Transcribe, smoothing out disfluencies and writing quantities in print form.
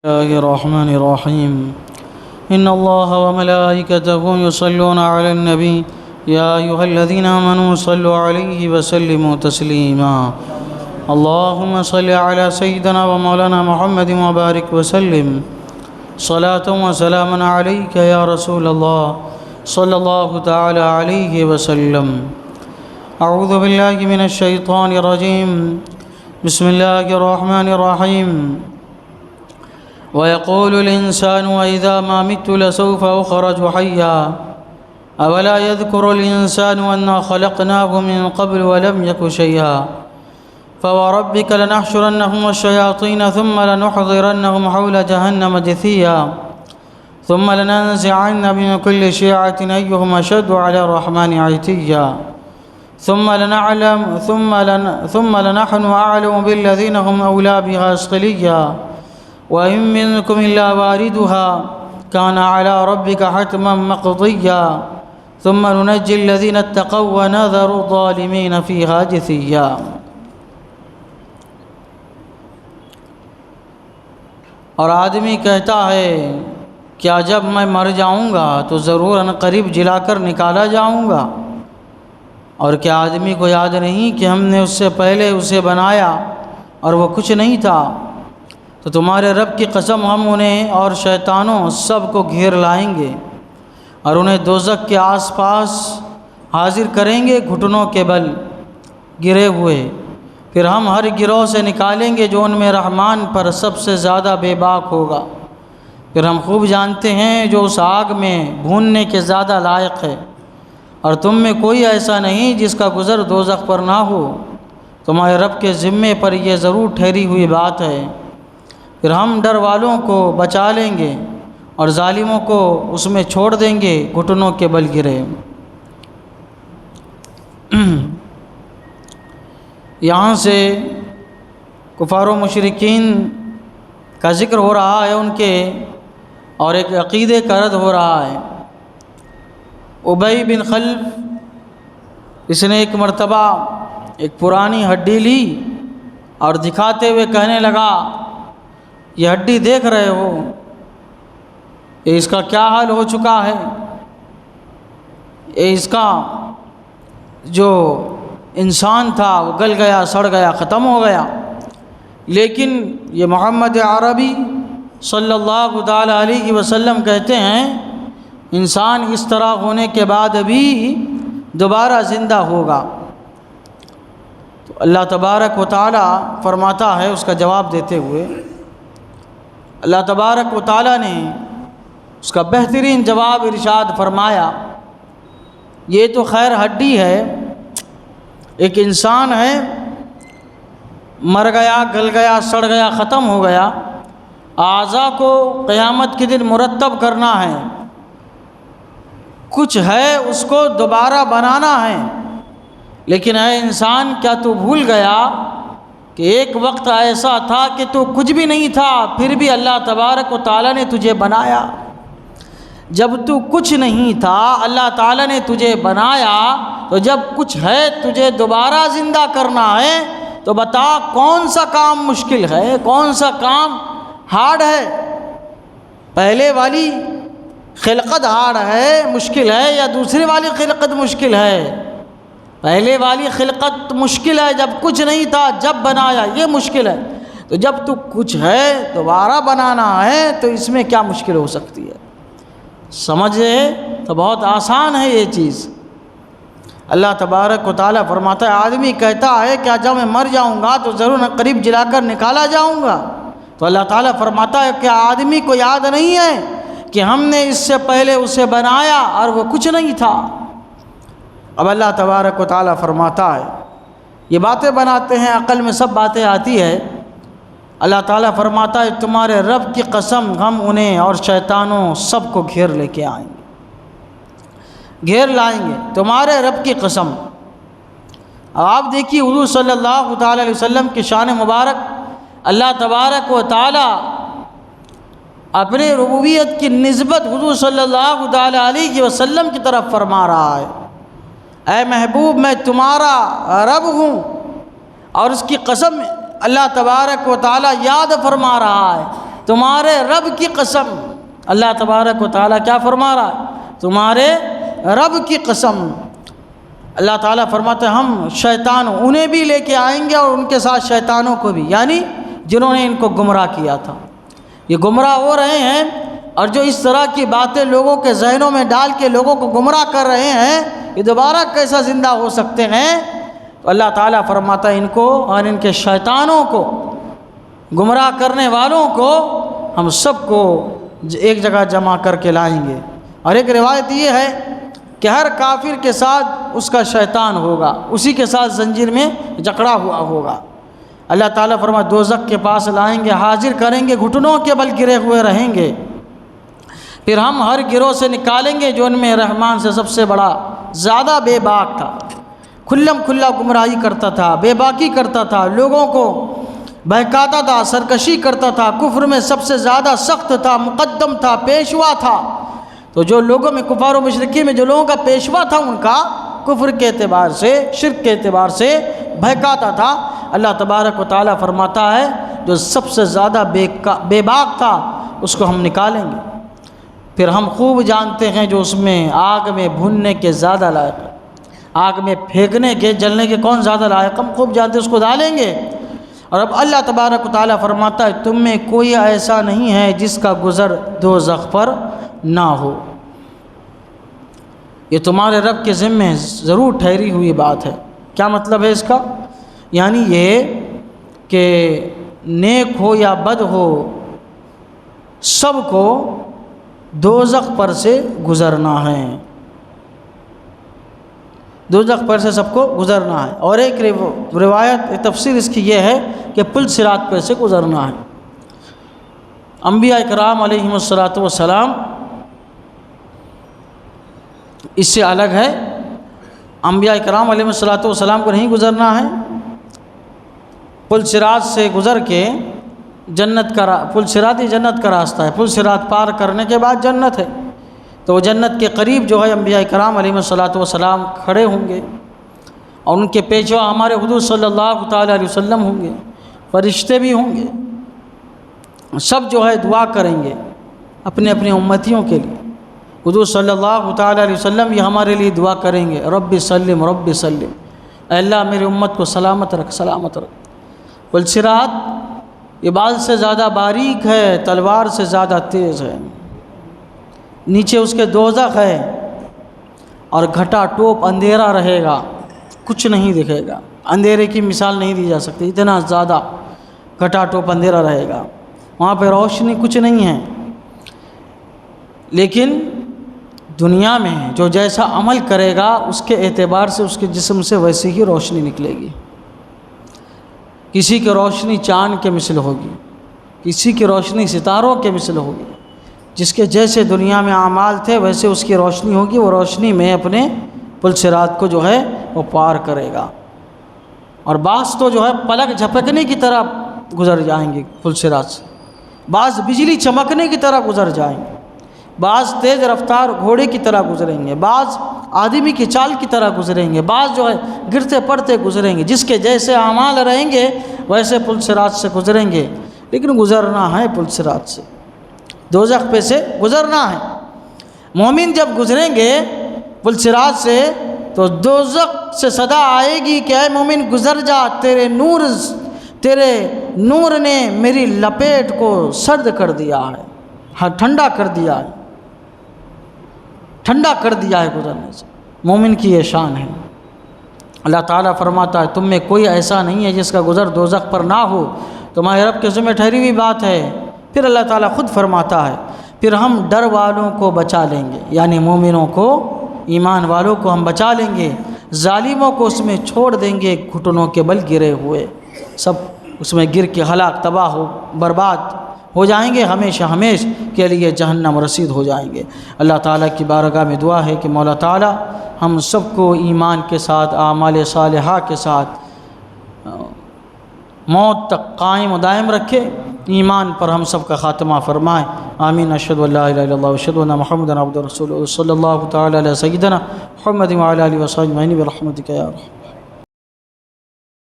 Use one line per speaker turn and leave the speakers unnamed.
الله الرحمن الرحيم إن الله وملائكته يصلون على النبي يا أيها الذين آمنوا صلوا عليه وسلموا تسليما اللهم صل على سيدنا ومولانا محمد وبارك وسلم صلاة وسلاما عليك يا رسول الله صلى الله تعالى عليه وسلم أعوذ بالله من الشيطان الرجيم بسم الله الرحمن الرحيم ويقول الإنسان وإذا ما مت لسوف أخرج حيا أولا يذكر الإنسان أنا خلقناه من قبل ولم يك شيئا فوربك لنحشرنهم الشياطين ثم لنحضرنهم حول جهنم جثيا ثم لننزعن من كل شيعة أيهم أشد على الرحمن عتيا ثم لنحن أعلم بالذين هم أولى بها صليا وإن منكم إلا واردها كان على ربك حتما مقضيا ثم ننجي الذين اتقوا ونذر الظالمين فيها جثيا. اور آدمی کہتا ہے کیا جب میں مر جاؤں گا تو ضرور ان قریب جلا کر نکالا جاؤں گا، اور کیا آدمی کو یاد نہیں کہ ہم نے اس سے پہلے اسے بنایا اور وہ کچھ نہیں تھا؟ تو تمہارے رب کی قسم ہم انہیں اور شیطانوں سب کو گھیر لائیں گے اور انہیں دوزخ کے آس پاس حاضر کریں گے گھٹنوں کے بل گرے ہوئے، پھر ہم ہر گروہ سے نکالیں گے جو ان میں رحمان پر سب سے زیادہ بے باک ہوگا، پھر ہم خوب جانتے ہیں جو اس آگ میں بھوننے کے زیادہ لائق ہے، اور تم میں کوئی ایسا نہیں جس کا گزر دوزخ پر نہ ہو، تمہارے رب کے ذمے پر یہ ضرور ٹھہری ہوئی بات ہے، پھر ہم ڈر والوں کو بچا لیں گے اور ظالموں کو اس میں چھوڑ دیں گے گھٹنوں کے بل گرے۔ یہاں سے کفار و مشرکین کا ذکر ہو رہا ہے ان کے، اور ایک عقیدے کا رد ہو رہا ہے۔ ابی بن خلف اس نے ایک مرتبہ ایک پرانی ہڈی لی اور دکھاتے ہوئے کہنے لگا یہ ہڈی دیکھ رہے ہو، یہ اس کا کیا حال ہو چکا ہے، یہ اس کا جو انسان تھا وہ گل گیا، سڑ گیا، ختم ہو گیا، لیکن یہ محمد عربی صلی اللہ تعالی علیہ وسلم کہتے ہیں انسان اس طرح ہونے کے بعد بھی دوبارہ زندہ ہوگا۔ تو اللہ تبارک و تعالی فرماتا ہے اس کا جواب دیتے ہوئے، اللہ تبارک و تعالی نے اس کا بہترین جواب ارشاد فرمایا، یہ تو خیر ہڈی ہے، ایک انسان ہے، مر گیا، گل گیا، سڑ گیا، ختم ہو گیا، اعضاء کو قیامت کے دن مرتب کرنا ہے، کچھ ہے اس کو دوبارہ بنانا ہے، لیکن اے انسان کیا تو بھول گیا کہ ایک وقت ایسا تھا کہ تو کچھ بھی نہیں تھا، پھر بھی اللہ تبارک و تعالیٰ نے تجھے بنایا۔ جب تو کچھ نہیں تھا اللہ تعالیٰ نے تجھے بنایا، تو جب کچھ ہے تجھے دوبارہ زندہ کرنا ہے، تو بتا کون سا کام مشکل ہے، کون سا کام ہارڈ ہے؟ پہلے والی خلقت ہارڈ ہے، مشکل ہے، یا دوسری والی خلقت مشکل ہے؟ پہلے والی خلقت مشکل ہے، جب کچھ نہیں تھا جب بنایا، یہ مشکل ہے، تو جب تو کچھ ہے دوبارہ بنانا ہے تو اس میں کیا مشکل ہو سکتی ہے؟ سمجھے تو بہت آسان ہے یہ چیز۔ اللہ تبارک و تعالیٰ فرماتا ہے آدمی کہتا ہے کہ جب میں مر جاؤں گا تو ضرور قریب جلا کر نکالا جاؤں گا، تو اللہ تعالیٰ فرماتا ہے کہ آدمی کو یاد نہیں ہے کہ ہم نے اس سے پہلے اسے بنایا اور وہ کچھ نہیں تھا۔ اب اللہ تبارک و تعالیٰ فرماتا ہے یہ باتیں بناتے ہیں، عقل میں سب باتیں آتی ہے، اللہ تعالیٰ فرماتا ہے تمہارے رب کی قسم ہم انہیں اور شیطانوں سب کو گھیر لے کے آئیں گے، گھیر لائیں گے، تمہارے رب کی قسم۔ اب آپ دیکھیے حضور صلی اللہ تعالیٰ علیہ وسلم کی شان مبارک، اللہ تبارک و تعالیٰ اپنے ربوبیت کی نسبت حضور صلی اللہ تعالیٰ علیہ وسلم کی طرف فرما رہا ہے، اے محبوب میں تمہارا رب ہوں، اور اس کی قسم اللہ تبارک و تعالیٰ یاد فرما رہا ہے تمہارے رب کی قسم، اللہ تبارک و تعالیٰ کیا فرما رہا ہے؟ تمہارے رب کی قسم۔ اللہ تعالیٰ فرماتے ہیں ہم شیطانوں انہیں بھی لے کے آئیں گے اور ان کے ساتھ شیطانوں کو بھی، یعنی جنہوں نے ان کو گمراہ کیا تھا۔ یہ گمراہ ہو رہے ہیں، اور جو اس طرح کی باتیں لوگوں کے ذہنوں میں ڈال کے لوگوں کو گمراہ کر رہے ہیں، یہ دوبارہ کیسا زندہ ہو سکتے ہیں؟ تو اللہ تعالیٰ فرماتا ہے ان کو اور ان کے شیطانوں کو، گمراہ کرنے والوں کو ہم سب کو ایک جگہ جمع کر کے لائیں گے۔ اور ایک روایت یہ ہے کہ ہر کافر کے ساتھ اس کا شیطان ہوگا، اسی کے ساتھ زنجیر میں جکڑا ہوا ہوگا۔ اللہ تعالیٰ فرماتا دوزخ کے پاس لائیں گے، حاضر کریں گے، گھٹنوں کے بل گرے ہوئے رہیں گے۔ پھر ہم ہر گروہ سے نکالیں گے جو ان میں رحمان سے سب سے بڑا زیادہ بے باک تھا، کھلم کھلا گمراہی کرتا تھا، بے باکی کرتا تھا، لوگوں کو بہکاتا تھا، سرکشی کرتا تھا، کفر میں سب سے زیادہ سخت تھا، مقدم تھا، پیشوا تھا۔ تو جو لوگوں میں کفار و مشرکین میں جو لوگوں کا پیشوا تھا، ان کا کفر کے اعتبار سے، شرک کے اعتبار سے بہکاتا تھا، اللہ تبارک و تعالیٰ فرماتا ہے جو سب سے زیادہ بے باک تھا اس کو ہم نکالیں گے۔ پھر ہم خوب جانتے ہیں جو اس میں آگ میں بھوننے کے زیادہ لائق ہے، آگ میں پھینکنے کے، جلنے کے کون زیادہ لائق، ہم خوب جانتے ہیں، اس کو ڈالیں گے۔ اور اب اللہ تبارک و تعالیٰ فرماتا ہے تم میں کوئی ایسا نہیں ہے جس کا گزر دوزخ پر نہ ہو۔ یہ تمہارے رب کے ذمہ ضرور ٹھہری ہوئی بات ہے۔ کیا مطلب ہے اس کا؟ یعنی یہ کہ نیک ہو یا بد ہو، سب کو دوزخ پر سے گزرنا ہے، دوزخ پر سے سب کو گزرنا ہے۔ اور ایک روایت تفسیر اس کی یہ ہے کہ پل صراط پر سے گزرنا ہے۔ انبیاء کرام علیہم الصلاۃ والسلام اس سے الگ ہے، انبیاء کرام علیہم الصلاۃ والسلام کو نہیں گزرنا ہے۔ پل صراط سے گزر کے جنت کا پل صراط ہی جنت کا راستہ ہے، پل صراط پار کرنے کے بعد جنت ہے، تو وہ جنت کے قریب جو ہے انبیاء کرام علیہم الصلاۃ والسلام کھڑے ہوں گے، اور ان کے پیشوا ہمارے حضور صلی اللہ تعالیٰ علیہ وسلم ہوں گے، فرشتے بھی ہوں گے، سب جو ہے دعا کریں گے اپنے اپنے امتیوں کے لیے۔ حضور صلی اللہ تعالیٰ علیہ وسلم یہ ہمارے لیے دعا کریں گے، رب سلم رب سلم، اے اللہ میری امت کو سلامت رکھ، سلامت رکھ۔ پل صراط یہ بال سے زیادہ باریک ہے، تلوار سے زیادہ تیز ہے، نیچے اس کے دوزخ ہے، اور گھٹا ٹوپ اندھیرا رہے گا، کچھ نہیں دکھے گا، اندھیرے کی مثال نہیں دی جا سکتی، اتنا زیادہ گھٹا ٹوپ اندھیرا رہے گا، وہاں پہ روشنی کچھ نہیں ہے۔ لیکن دنیا میں جو جیسا عمل کرے گا اس کے اعتبار سے اس کے جسم سے ویسی ہی روشنی نکلے گی۔ کسی کی روشنی چاند کے مثل ہوگی، کسی کی روشنی ستاروں کے مثل ہوگی، جس کے جیسے دنیا میں اعمال تھے ویسے اس کی روشنی ہوگی، وہ روشنی میں اپنے پل صراط کو جو ہے وہ پار کرے گا۔ اور بعض تو جو ہے پلک جھپکنے کی طرح گزر جائیں گے پل صراط سے، بعض بجلی چمکنے کی طرح گزر جائیں گے، بعض تیز رفتار گھوڑے کی طرح گزریں گے، بعض آدمی کی چال کی طرح گزریں گے، بعض جو ہے گرتے پڑتے گزریں گے، جس کے جیسے اعمال رہیں گے ویسے پل صراط سے گزریں گے۔ لیکن گزرنا ہے پل صراط سے، دوزخ پہ سے گزرنا ہے۔ مومن جب گزریں گے پل صراط سے تو دوزخ سے صدا آئے گی کہ اے مومن گزر جا، تیرے نور نے میری لپیٹ کو سرد کر دیا ہے، ہاں ٹھنڈا کر دیا ہے، ٹھنڈا کر دیا ہے گزرنے سے۔ مومن کی یہ شان ہے۔ اللہ تعالیٰ فرماتا ہے تم میں کوئی ایسا نہیں ہے جس کا گزر دوزخ پر نہ ہو، تمہارے رب کے ذمہ ٹھہری ہوئی بات ہے۔ پھر اللہ تعالیٰ خود فرماتا ہے پھر ہم ڈر والوں کو بچا لیں گے، یعنی مومنوں کو، ایمان والوں کو ہم بچا لیں گے، ظالموں کو اس میں چھوڑ دیں گے گھٹنوں کے بل گرے ہوئے، سب اس میں گر کے ہلاک، تباہ ہو، برباد ہو جائیں گے، ہمیشہ ہمیشہ کے لیے جہنم رسید ہو جائیں گے۔ اللہ تعالیٰ کی بارگاہ میں دعا ہے کہ مولا تعالیٰ ہم سب کو ایمان کے ساتھ، اعمال صالحہ کے ساتھ موت تک قائم و دائم رکھے، ایمان پر ہم سب کا خاتمہ فرمائے۔ آمین۔ اشہد ان لا الہ الا اللہ واشہد ان محمدا عبدہ ورسولہ، صلی اللہ تعالیٰ علی سیدنا محمد وعلی آلہ وصحبہ اجمعین برحمتک یا ارحم۔